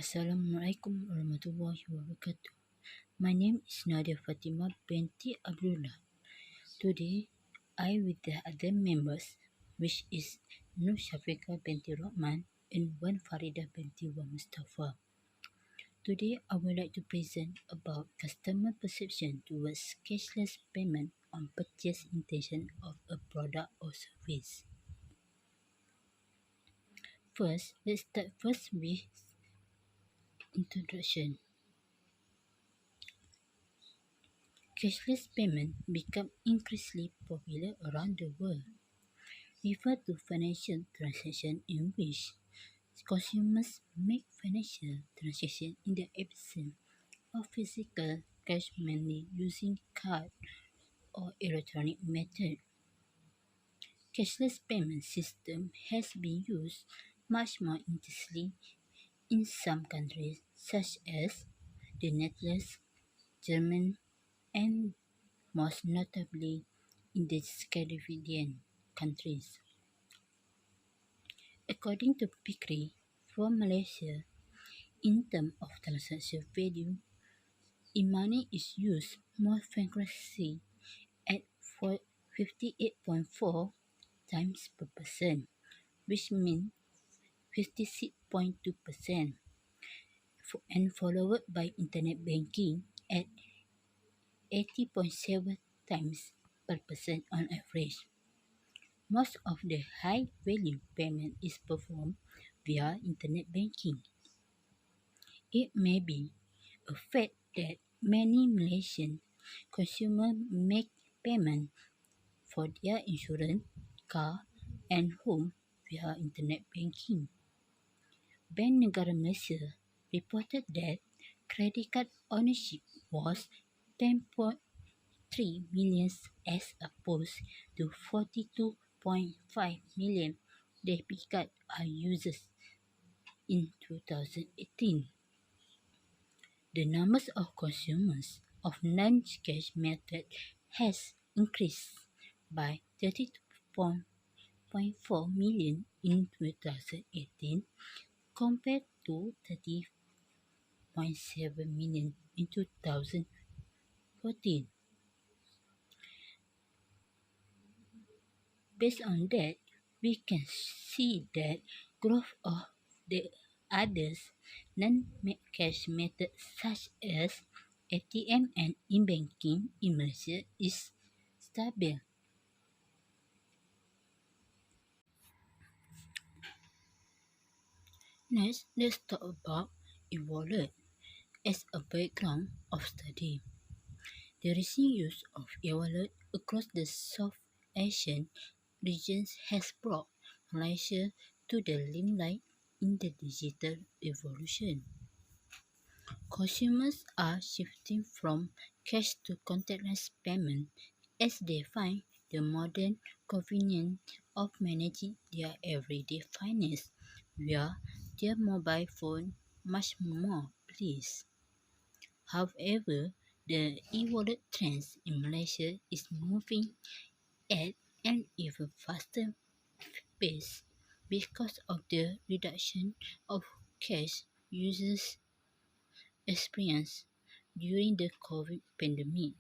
Assalamualaikum warahmatullahi wabarakatuh. My name is Nadia Fatima binti Abdullah. Today, I with the other members, which is Nur Shafiqa binti Rahman and Wan Farida binti Wan Mustafa. Today, I would like to present about customer perception towards cashless payment on purchase intention of a product or service. Let's start with introduction. Cashless payment become increasingly popular around the world. Refer to financial transactions in which consumers make financial transactions in the absence of physical cash, mainly using card or electronic method. Cashless payment system has been used much more intensely in some countries such as the Netherlands, Germany, and most notably in the Scandinavian countries. According to PICRI, for Malaysia, in terms of transaction value, e-money is used more frequently at 58.4 times per person, which means 56.2%, and followed by internet banking at 80.7 times per person on average. Most of the high-value payment is performed via internet banking. It may be a fact that many Malaysian consumers make payment for their insurance, car, and home via internet banking. Bank Negara Malaysia reported that credit card ownership was 10.3 million as opposed to 42.5 million debit card users in 2018. The numbers of consumers of non-cash method has increased by 32.4 million in 2018 compared to 30.7 million in 2014. Based on that, we can see that growth of the others non-cash methods such as ATM and e-banking in Malaysia is stable. Next, let's talk about e-wallet as a background of study. The recent use of e-wallet across the South Asian regions has brought Malaysia to the limelight in the digital revolution. Consumers are shifting from cash to contactless payment as they find the modern convenience of managing their everyday finance via their mobile phone much more pleased. However, the e-wallet trend in Malaysia is moving at an even faster pace because of the reduction of cash users experienced during the COVID pandemic.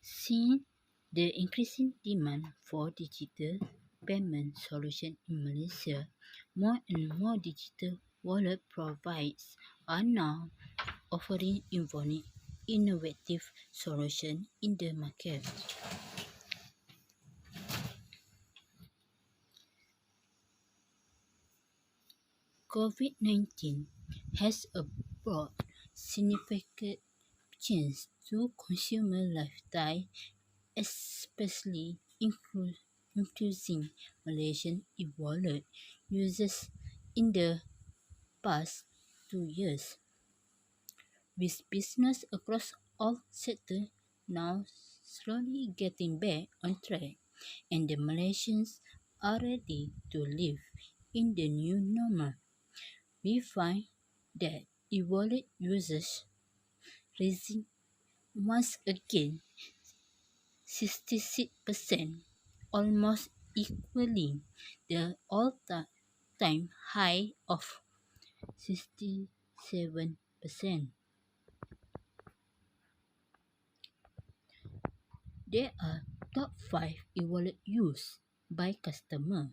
Seeing the increasing demand for digital payment solutions in Malaysia, more and more digital wallet providers are now offering innovative solutions in the market. COVID-19 has brought significant change to consumer lifestyle, especially increasing Malaysian e-wallet users in the past 2 years. With business across all sectors now slowly getting back on track and the Malaysians are ready to live in the new normal, we find that e-wallet users rising once again 66%, almost equaling the all-time high of 67%. There are top 5 e-wallet used by customers,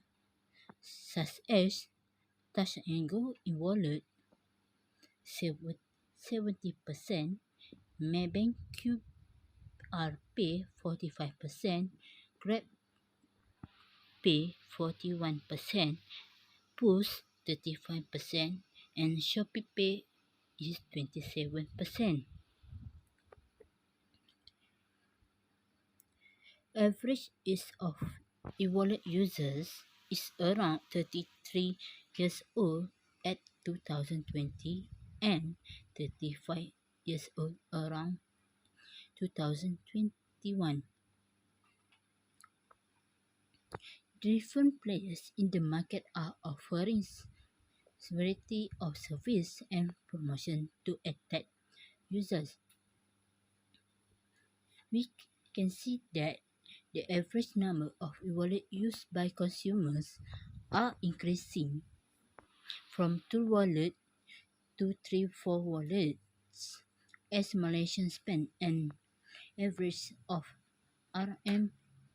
such as Touch and Go e-wallet 70%, Maybank QR Pay 45%, Grab Pay 41%, Push 35%, and Shopee Pay is 27%. Average age of e-wallet users is around 33 years old at 2020 and 35 years old around 2021. Different players in the market are offering variety of service and promotion to attract users. We can see that the average number of e-wallet used by consumers are increasing from 2 wallets to 3-4 wallets as Malaysians spend an average of RM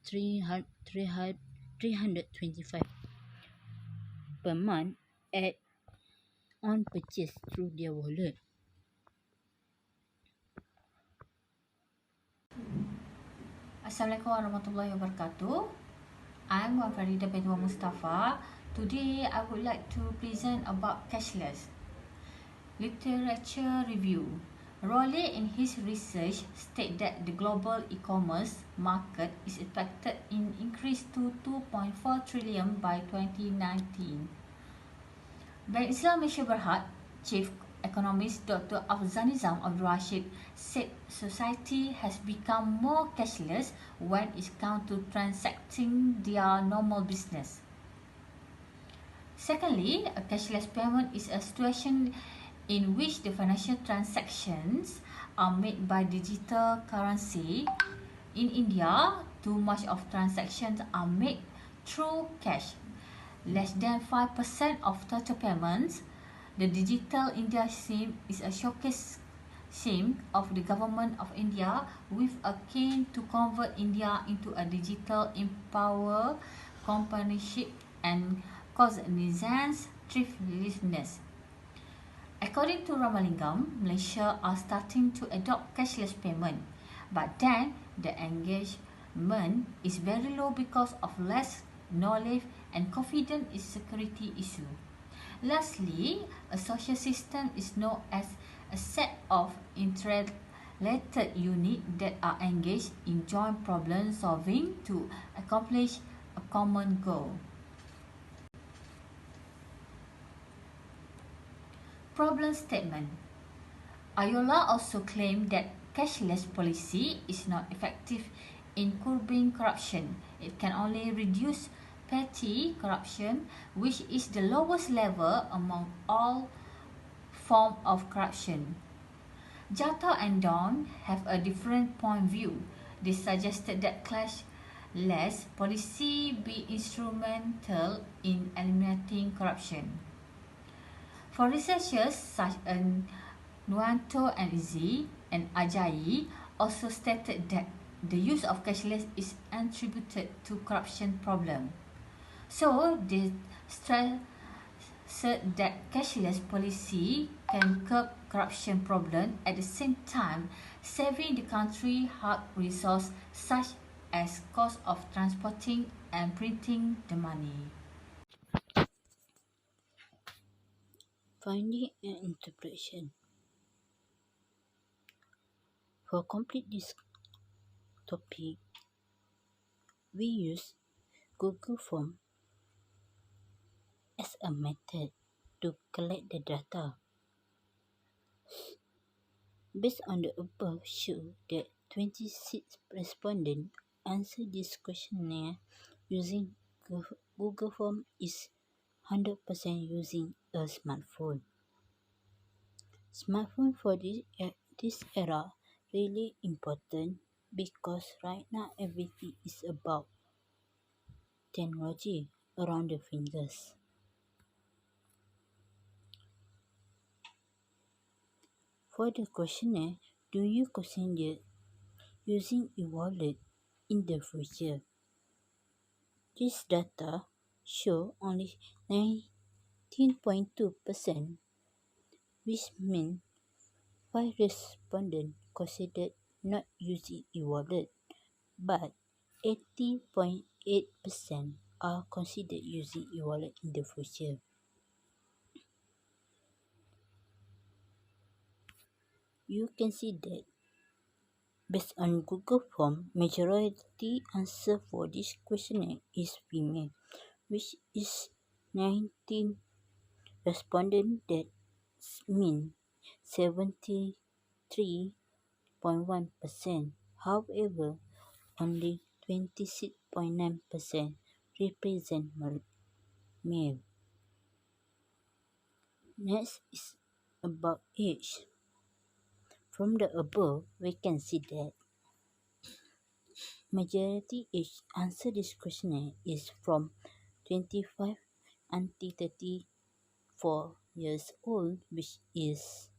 325 per month at on purchase through their wallet. Assalamualaikum warahmatullahi wabarakatuh. I'm Farida Bedwa Mustafa. Today I would like to present about cashless. Literature review. Rowley in his research state that the global e-commerce market is expected in increase to 2.4 trillion by 2019. Bank Islam Malaysia Berhad, Chief Economist Dr. Afzanizam Abdul Rashid said society has become more cashless when it comes to transacting their normal business. Secondly, a cashless payment is a situation in which the financial transactions are made by digital currency. In India, too much of transactions are made through cash. Less than 5% of total payments. The Digital India SIM is a showcase SIM of the Government of India with a aim to convert India into a digital empower companionship and cognizance thriftlessness. According to Ramalingam, Malaysia are starting to adopt cashless payment, but then the engagement is very low because of less knowledge and confidence is security issue. Lastly, a social system is known as a set of interrelated units that are engaged in joint problem solving to accomplish a common goal. Problem statement. Ayola also claimed that cashless policy is not effective in curbing corruption. It can only reduce petty corruption, which is the lowest level among all forms of corruption. Jato and Dawn have a different point of view. They suggested that cashless policy be instrumental in eliminating corruption. For researchers such as Nuanto and Izzy and Ajayi also stated that the use of cashless is attributed to corruption problem. So they stressed that cashless policy can curb corruption problem at the same time saving the country hard resources such as cost of transporting and printing the money. Finding and interpretation. For complete this topic, we use Google Form as a method to collect the data. Based on the above show that 26 respondents answered this questionnaire using Google Form is 100% using a smartphone. Smartphone for this era really important because right now everything is about technology around the fingers. For the questionnaire, do you consider using e-wallet in the future? This data show only 19.2%, which means 5 respondents considered not using e-wallet, but 80.8% are considered using e-wallet in the future. You can see that based on Google Form, majority answer for this questionnaire is female, which is 19 respondents, that mean 73.1%. However, only 26.9% represent male. Next is about age. From the above, we can see that majority age answer this questionnaire is from 25 until 34 years old, which is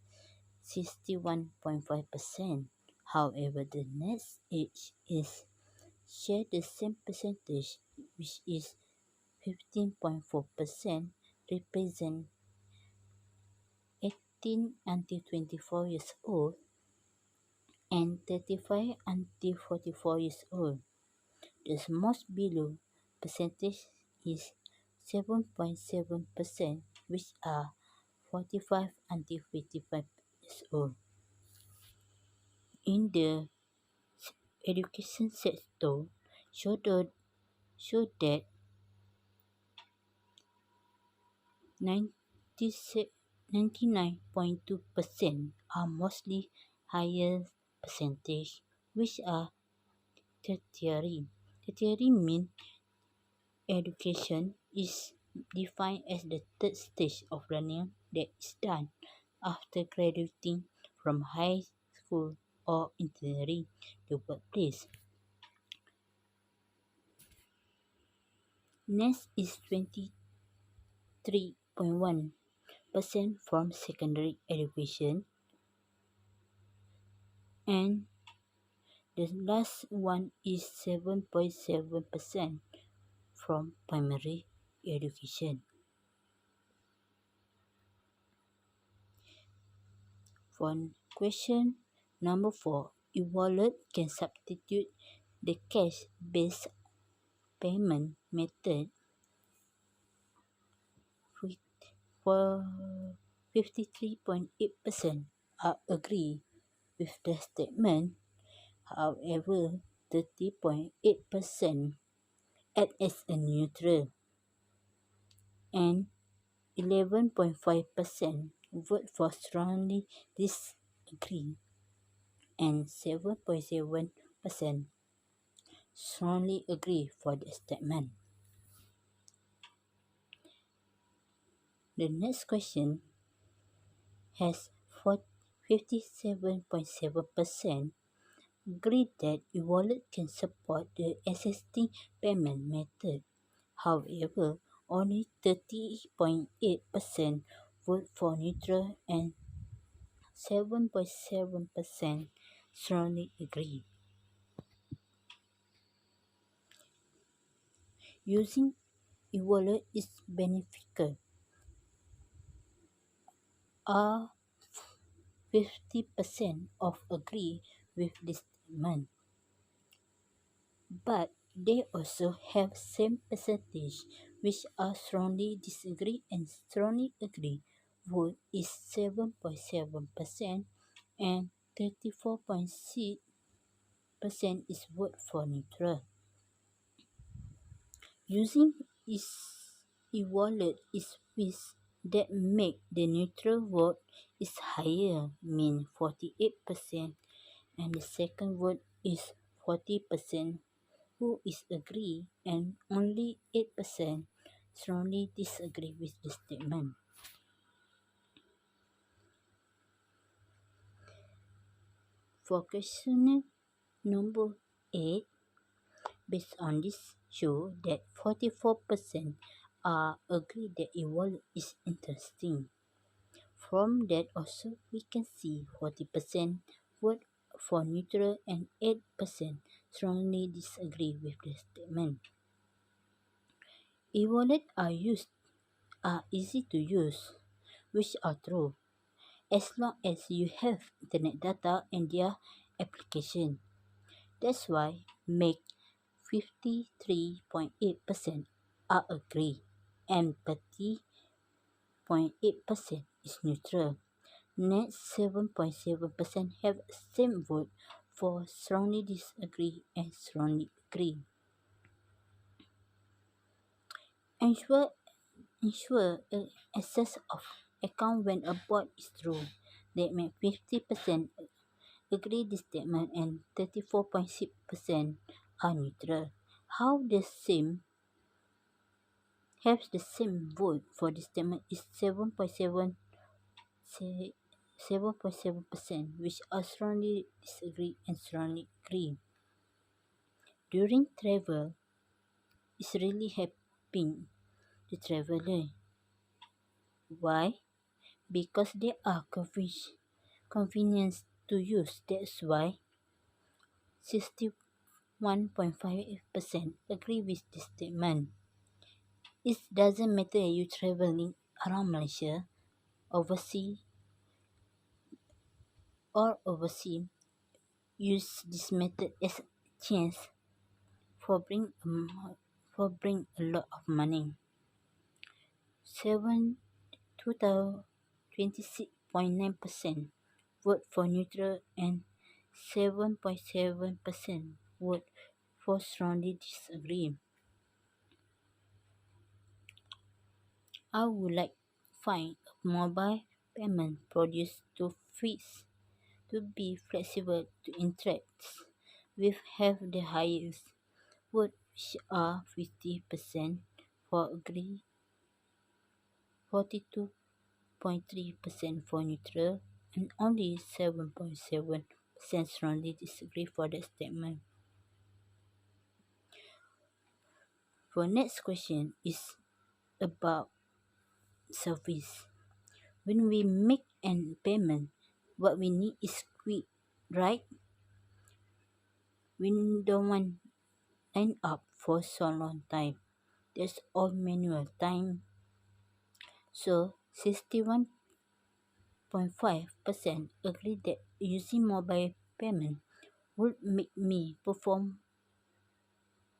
61.5%. However, the next age is share the same percentage, which is 15.4%, represent 18 until 24 years old, and 35 until 44 years old. The most below percentage is 7.7%, which are 45 until 55 years old. In the education sector, show that 99.2% are mostly higher percentage, which are tertiary. Tertiary means education is defined as the third stage of learning that is done after graduating from high school or entering the workplace. Next is 23.1% from secondary education, and the last one is 7.7% from primary education. For question number 4, e-wallet can substitute the cash-based payment method. For 53.8% agree with the statement. However, 30.8% act as a neutral, and 11.5% vote for strongly disagree, and 7.7% strongly agree for the statement. The next question has 57.7% agree that e-wallet can support the existing payment method. However, only 30.8% vote for neutral, and 7.7% strongly agree. Using e-wallet is beneficial. 50% of agree with this statement, but they also have same percentage which are strongly disagree and strongly agree. Vote is 7.7%, and 34.6% is vote for neutral. Using e-wallet is with that make the neutral vote is higher, mean 48%, and the second vote is 40% who is agree, and only 8% strongly disagree with the statement. For question number 8, based on this show that 44% are agree that e-wallet is interesting. From that also we can see 40% vote for neutral and 8% strongly disagree with the statement. E-wallet are easy to use, which are true, as long as you have internet data and their application. That's why make 53.8% are agree and 30.8% is neutral. Next 7.7% have same vote for strongly disagree and strongly agree. Ensure access of account when a bot is true. That make 50% agree this statement and 34.6% are neutral. How the same have the same vote for this statement is 7.7%, which are strongly disagree and strongly agree. During travel, it's really helping the traveler. Why? Because they are convenience to use. That's why 61.5% agree with this statement. It doesn't matter you traveling around Malaysia, overseas overseas. Use this method as a chance for bring a lot of money. 26.9% vote for neutral and 7.7% vote for strongly disagree. I would like find a mobile payment produced to be flexible to interact with have the highest vote, which are 50% for agree, 42.3% for neutral, and only 7.7% strongly disagree for the statement. For next question is about service. When we make an payment, what we need is quick, right? We don't want line up for so long time. That's all manual time. So 61.5% agree that using mobile payment would make me perform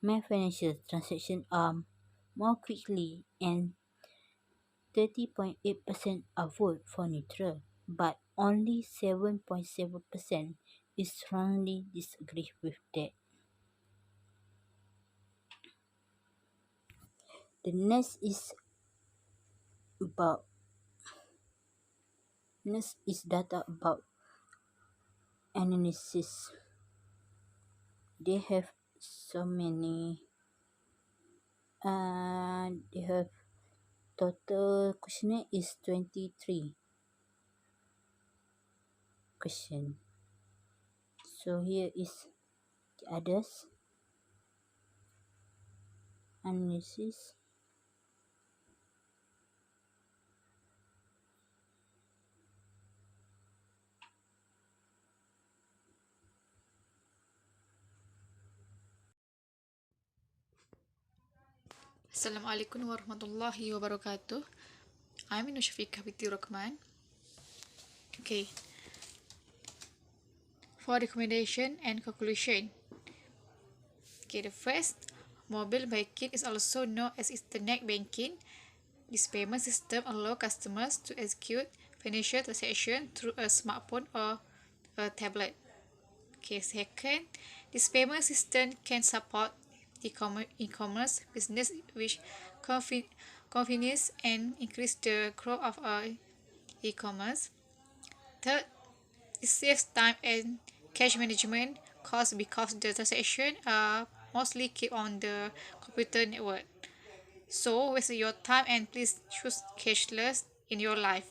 my financial transaction more quickly, and 30.8% are vote for neutral, but only 7.7% is strongly disagree with that. The about next is data about analysis. They have so many. They have total questionnaire is 23 question. So here is the others analysis. Assalamualaikum warahmatullahi wabarakatuh. I'm Nushafika Binti Rahman. Okay, for recommendation and conclusion. Okay, the first, mobile banking is also known as internet banking. This payment system allows customers to execute financial transactions through a smartphone or a tablet. Okay, second, this payment system can support e-commerce business, which convenience and increase the growth of e-commerce. Third, it saves time and cash management costs because the transactions are mostly kept on the computer network. So waste your time and please choose cashless in your life.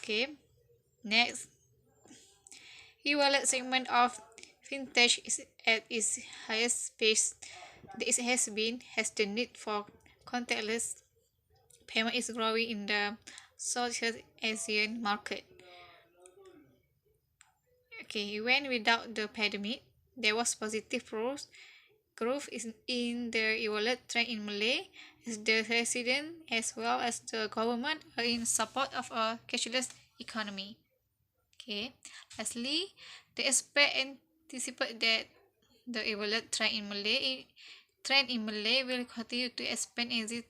Okay. Next, e-wallet segment of fintech is at its highest pace has the need for contactless payment is growing in the Southeast Asian market. Okay, when without the pandemic, there was positive growth in the e-wallet trend in Malay, as the resident as well as the government are in support of a cashless economy. Okay, lastly, the expert anticipate that the e-wallet trend in Malay will continue to expand as it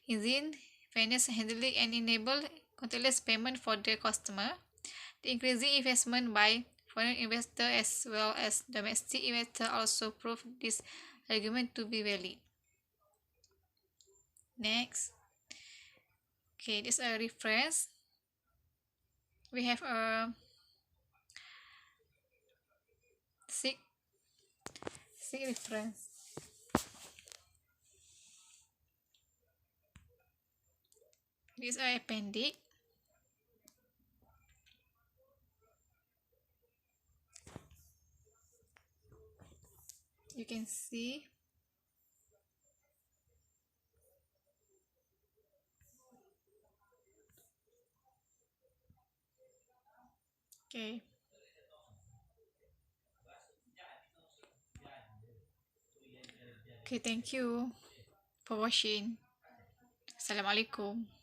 is in finance handling and enable contactless payment for the customer. The increasing investment by foreign investors as well as domestic investors also prove this argument to be valid. Next, okay, this is a reference. We have a six reference. This is a appendix. You can see. Okay. Okay, thank you for watching. Assalamualaikum.